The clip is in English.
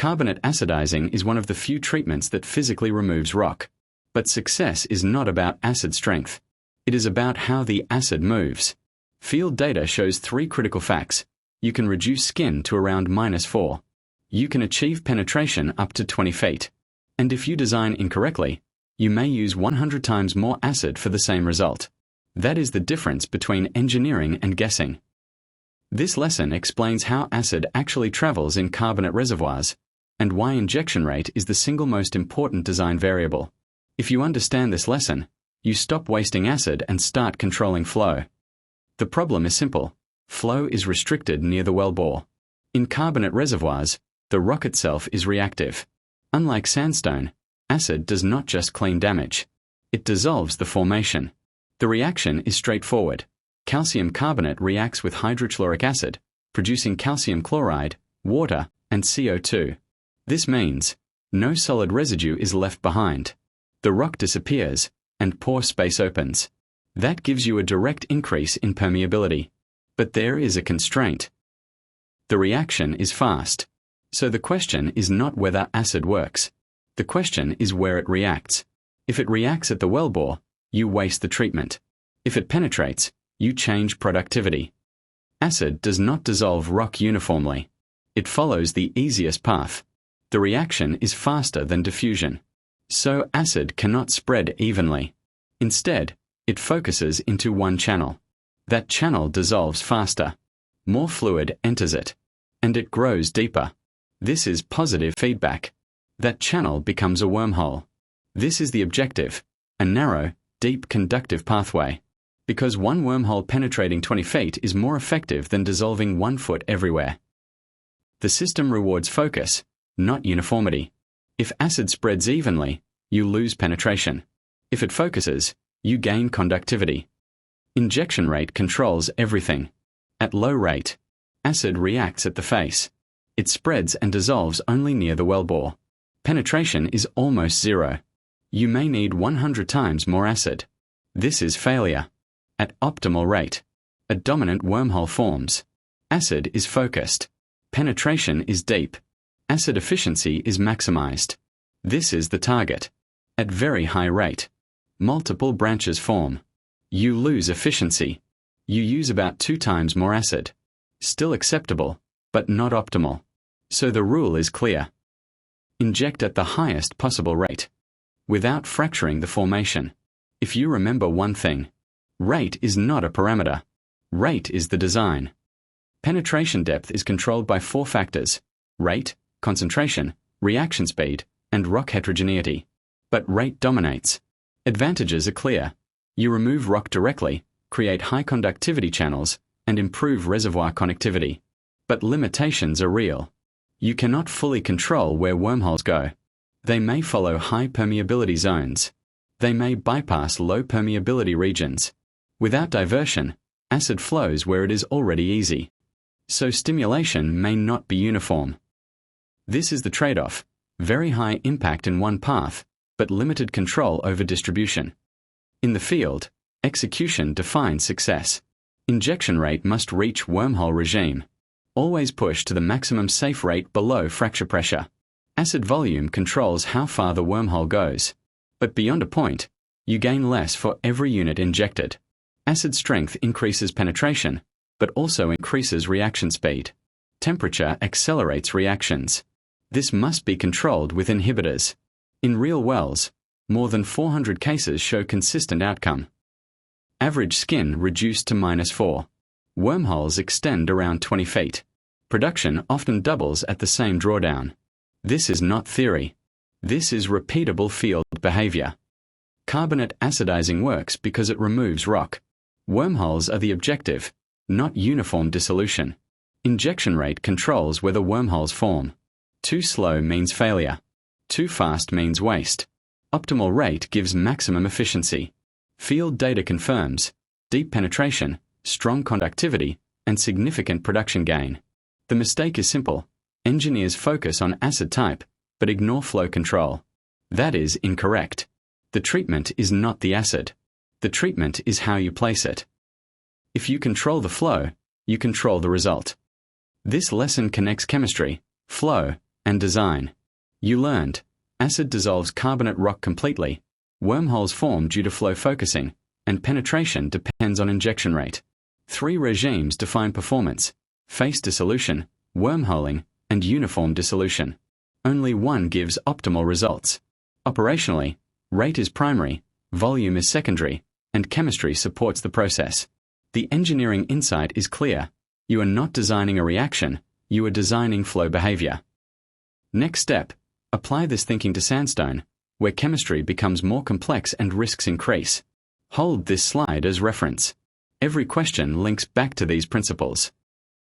Carbonate acidizing is one of the few treatments that physically removes rock. But success is not about acid strength. It is about how the acid moves. Field data shows 3 critical facts. You can reduce skin to around -4. You can achieve penetration up to 20 feet. And if you design incorrectly, you may use 100 times more acid for the same result. That is the difference between engineering and guessing. This lesson explains how acid actually travels in carbonate reservoirs, and why injection rate is the single most important design variable. If you understand this lesson, you stop wasting acid and start controlling flow. The problem is simple. Flow is restricted near the wellbore. In carbonate reservoirs, the rock itself is reactive. Unlike sandstone, acid does not just clean damage. It dissolves the formation. The reaction is straightforward. Calcium carbonate reacts with hydrochloric acid, producing calcium chloride, water, and CO2. This means no solid residue is left behind. The rock disappears, and pore space opens. That gives you a direct increase in permeability. But there is a constraint. The reaction is fast. So the question is not whether acid works. The question is where it reacts. If it reacts at the wellbore, you waste the treatment. If it penetrates, you change productivity. Acid does not dissolve rock uniformly. It follows the easiest path. The reaction is faster than diffusion. So acid cannot spread evenly. Instead, it focuses into one channel. That channel dissolves faster. More fluid enters it. And it grows deeper. This is positive feedback. That channel becomes a wormhole. This is the objective, a narrow, deep conductive pathway. Because one wormhole penetrating 20 feet is more effective than dissolving 1 foot everywhere. The system rewards focus, not uniformity. If acid spreads evenly, you lose penetration. If it focuses, you gain conductivity. Injection rate controls everything. At low rate, acid reacts at the face. It spreads and dissolves only near the wellbore. Penetration is almost zero. You may need 100 times more acid. This is failure. At optimal rate, a dominant wormhole forms. Acid is focused. Penetration is deep. Acid efficiency is maximized. This is the target. At very high rate, multiple branches form. You lose efficiency. You use about 2 times more acid. Still acceptable, but not optimal. So the rule is clear. Inject at the highest possible rate, without fracturing the formation. If you remember one thing, rate is not a parameter. Rate is the design. Penetration depth is controlled by 4 factors: rate, concentration, reaction speed, and rock heterogeneity. But rate dominates. Advantages are clear. You remove rock directly, create high conductivity channels, and improve reservoir connectivity. But limitations are real. You cannot fully control where wormholes go. They may follow high permeability zones. They may bypass low permeability regions. Without diversion, acid flows where it is already easy. So stimulation may not be uniform. This is the trade-off: very high impact in one path, but limited control over distribution. In the field, execution defines success. Injection rate must reach wormhole regime. Always push to the maximum safe rate below fracture pressure. Acid volume controls how far the wormhole goes. But beyond a point, you gain less for every unit injected. Acid strength increases penetration, but also increases reaction speed. Temperature accelerates reactions. This must be controlled with inhibitors. In real wells, more than 400 cases show consistent outcome. Average skin reduced to -4. Wormholes extend around 20 feet. Production often doubles at the same drawdown. This is not theory. This is repeatable field behavior. Carbonate acidizing works because it removes rock. Wormholes are the objective, not uniform dissolution. Injection rate controls whether wormholes form. Too slow means failure. Too fast means waste. Optimal rate gives maximum efficiency. Field data confirms deep penetration, strong conductivity, and significant production gain. The mistake is simple. Engineers focus on acid type, but ignore flow control. That is incorrect. The treatment is not the acid. The treatment is how you place it. If you control the flow, you control the result. This lesson connects chemistry, flow, and design. You learned acid dissolves carbonate rock completely, wormholes form due to flow focusing, and penetration depends on injection rate. 3 regimes define performance: phase dissolution, wormholing, and uniform dissolution. Only one gives optimal results. Operationally, rate is primary, volume is secondary, and chemistry supports the process. The engineering insight is clear. You are not designing a reaction, you are designing flow behavior. Next step, apply this thinking to sandstone, where chemistry becomes more complex and risks increase. Hold this slide as reference. Every question links back to these principles.